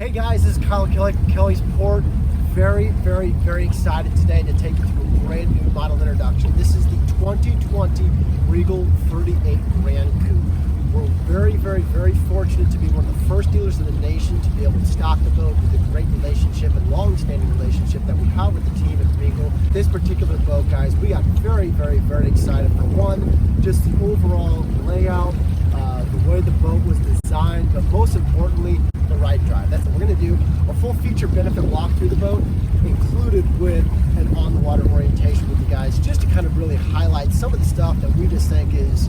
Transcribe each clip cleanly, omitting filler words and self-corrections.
Hey guys, this is Kyle Kelly from Kelly's Port. Very excited today to take you through a brand new model introduction. This is the 2020 Regal 38 Grand Coupe. We're very fortunate to be one of the first dealers in the nation to be able to stock the boat with a great relationship and long-standing relationship that we have with the team at Regal. This particular boat, guys, we got very excited for one, just the overall layout, the way the boat was designed, but most importantly, the ride drive. That's what we're going to do. A full feature benefit walk through the boat, included with an on-the-water orientation with you guys, just to kind of really highlight some of the stuff that we just think is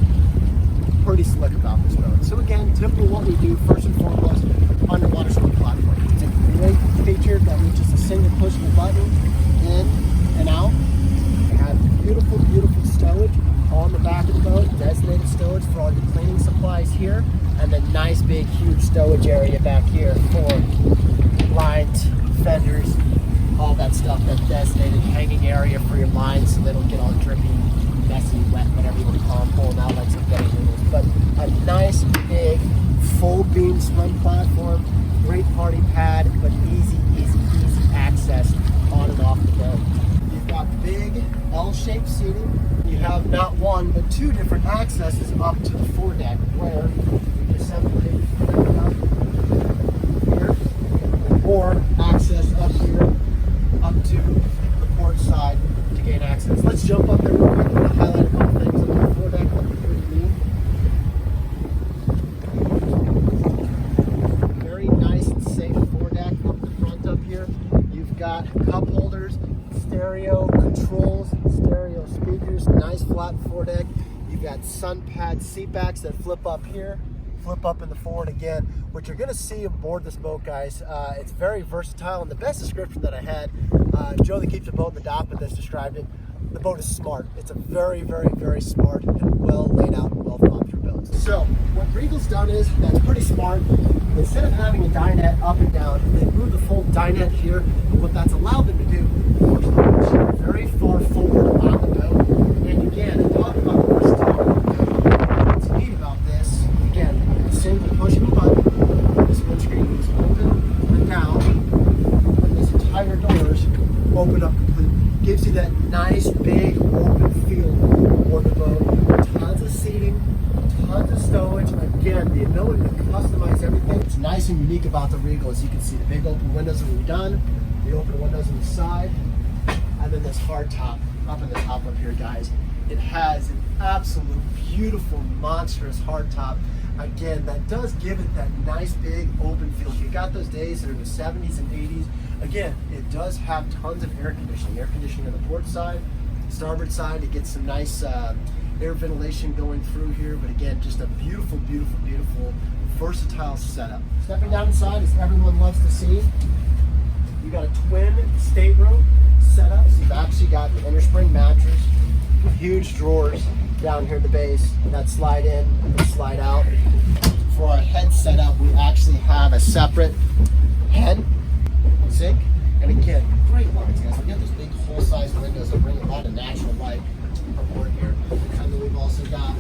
pretty slick about this boat. So again, typical what we do, first and foremost, underwater swim platform. It's a great feature that was just a single push of a button, in and out. It has beautiful stowage on the back of the boat, designated stowage for all your cleaning supplies here, and then nice big huge stowage area back here for lines, fenders, all that stuff. That designated hanging area for your lines so they don't get all drippy, messy, wet, whatever you want to call them, pulling out like some betting noodles. But a nice big full beam swim platform, great party pad, but easy access on and off the boat. You've got big L-shaped seating. You have not one, but two different accesses up to the foredeck, where you can simply bring it up here, or access up here, up to the port side to gain access. Let's jump up there real quick. I'm going to highlight a couple things on the foredeck. That'll be pretty neat. Very nice and safe foredeck up the front up here. You've got cup holders, stereo controls, stereo speakers, nice flat foredeck. You've got sun pad seat backs that flip up here, flip up in the forward again. What you're going to see aboard this boat, guys, it's very versatile, and the best description that I had, Joe that keeps the boat in the dock with us described it. The boat is smart. It's a very smart and well laid out, well thought through build. So what Regal's done is, that's pretty smart. Instead of having a dinette up and down, they moved the full dinette here, and what that's allowed them to do, very far forward on the boat. And again, talk about the versatility of the boat. What's neat about this, again, the single push of a button, this windscreen is open and down, and this entire doors open up completely. Gives you that nice big open feel for the boat. Tons of seating, tons of stowage. Again, the ability to customize everything. It's nice and unique about the Regal. As you can see, the big open windows are redone, the open windows on the side, and then this hard top up in the top up here, guys. It has an absolute beautiful monstrous hard top. Again, that does give it that nice big open feel. If you got those days that are in the 70s and 80s, again, it does have tons of air conditioning. Air conditioning on the port side, starboard side to get some nice air ventilation going through here. But again, just a beautiful versatile setup. Stepping down inside, as everyone loves to see, you got a twin stateroom setup. So you've actually got an innerspring mattress with huge drawers down here at the base that slide in and slide out. For our head setup, we actually have a separate head sink, and again, great lines, guys. We got those big full-size windows that bring a lot of natural light aboard here. And then we've also got,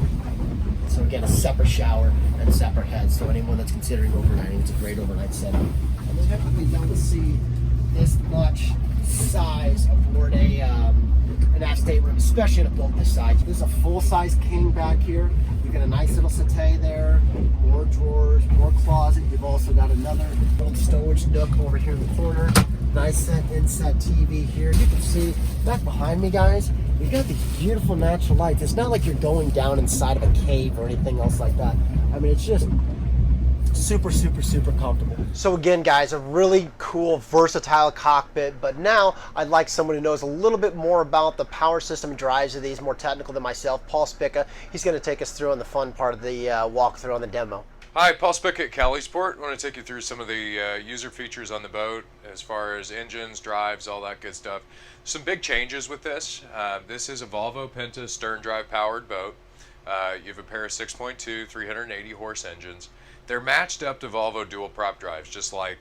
so again, a separate shower and a separate head. So anyone that's considering overnighting, it's a great overnight setup. And we typically don't see this much size aboard an aft stateroom, especially in a boat this size. This is a full-size king back here. You've got a nice little settee there, more drawers, more closet. You've also got another little storage nook over here in the corner. Nice inset TV here. You can see back behind me, guys, you've got these beautiful natural lights. It's not like you're going down inside of a cave or anything else like that. I mean, it's just super comfortable. So again, guys, a really cool, versatile cockpit, but now I'd like someone who knows a little bit more about the power system and drives of these, more technical than myself, Paul Spica. He's going to take us through on the fun part of the walkthrough on the demo. Hi, Paul Spica at Kelly's Port. I want to take you through some of the user features on the boat as far as engines, drives, all that good stuff. Some big changes with this. This is a Volvo Penta stern drive powered boat. You have a pair of 6.2 380 horse engines. They're matched up to Volvo dual prop drives, just like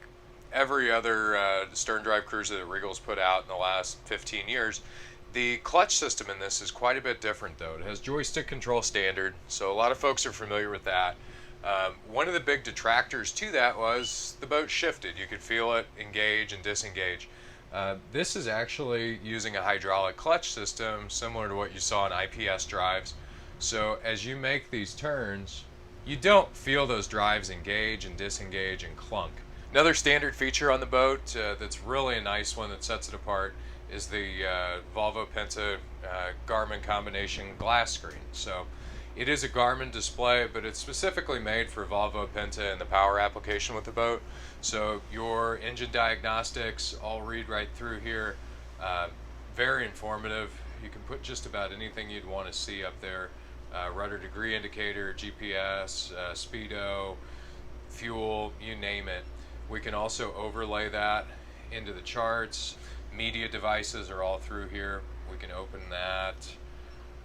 every other stern drive cruiser that Regal's put out in the last 15 years. The clutch system in this is quite a bit different though. It has joystick control standard, so a lot of folks are familiar with that. One of the big detractors to that was the boat shifted. You could feel it engage and disengage. This is actually using a hydraulic clutch system similar to what you saw in IPS drives. So as you make these turns, you don't feel those drives engage and disengage and clunk. Another standard feature on the boat that's really a nice one that sets it apart is the Volvo Penta Garmin combination glass screen. So it is a Garmin display, but it's specifically made for Volvo Penta and the power application with the boat. So your engine diagnostics all read right through here. Very informative. You can put just about anything you'd want to see up there. Rudder degree indicator, GPS, speedo, fuel, you name it. We can also overlay that into the charts. Media devices are all through here. We can open that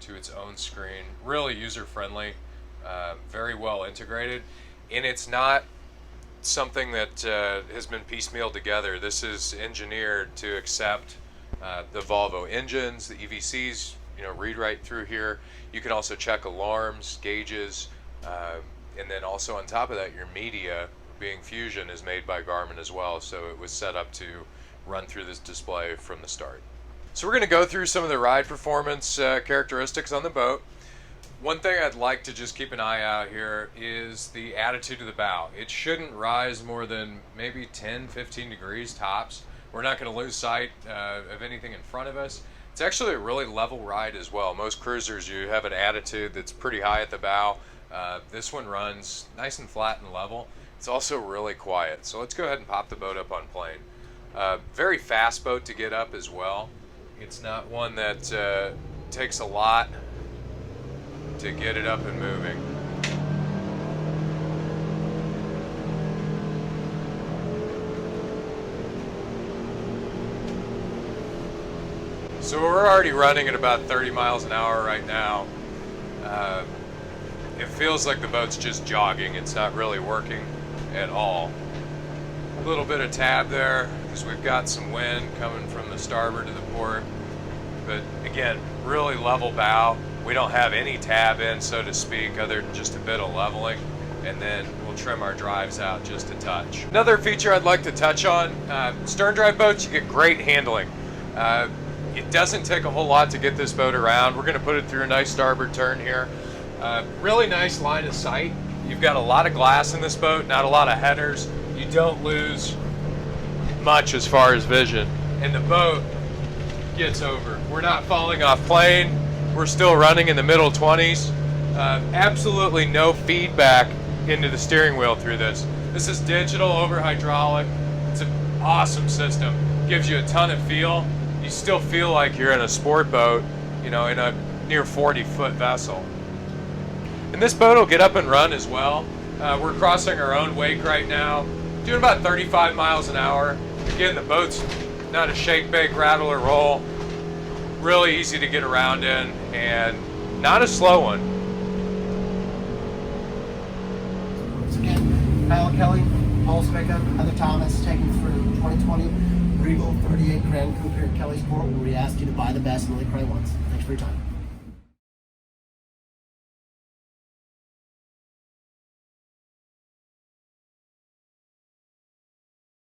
to its own screen. Really user-friendly, very well integrated, and it's not something that has been piecemealed together. This is engineered to accept the Volvo engines, the EVCs, read right through here. You can also check alarms, gauges, and then also on top of that, your media, being Fusion, is made by Garmin as well, so it was set up to run through this display from the start. So we're going to go through some of the ride performance characteristics on the boat. One thing I'd like to just keep an eye out here is the attitude of the bow. It shouldn't rise more than maybe 10-15 degrees tops. We're not going to lose sight of anything in front of us. It's actually a really level ride as well. Most cruisers, you have an attitude that's pretty high at the bow. This one runs nice and flat and level. It's also really quiet. So let's go ahead and pop the boat up on plane. Very fast boat to get up as well. It's not one that takes a lot to get it up and moving. So we're already running at about 30 miles an hour right now. It feels like the boat's just jogging. It's not really working at all. A little bit of tab there because we've got some wind coming from the starboard to the port. But again, really level bow. We don't have any tab in, so to speak, other than just a bit of leveling. And then we'll trim our drives out just a touch. Another feature I'd like to touch on, stern drive boats, you get great handling. It doesn't take a whole lot to get this boat around. We're going to put it through a nice starboard turn here. Really nice line of sight. You've got a lot of glass in this boat, not a lot of headers. You don't lose much as far as vision. And the boat gets over. We're not falling off plane. We're still running in the middle 20s. Absolutely no feedback into the steering wheel through this. This is digital over hydraulic. It's an awesome system. Gives you a ton of feel. You still feel like you're in a sport boat, in a near 40-foot vessel. And this boat will get up and run as well. We're crossing our own wake right now, doing about 35 miles an hour. Again, the boat's not a shake, bake, rattle, or roll. Really easy to get around in, and not a slow one. Once again, Kyle Kelly, Paul Spica, Heather Thomas, taking through 2020 Regal 38 Grand Coupe here at Kelly's Port, where we ask you to buy the best and only cry once. Thanks for your time.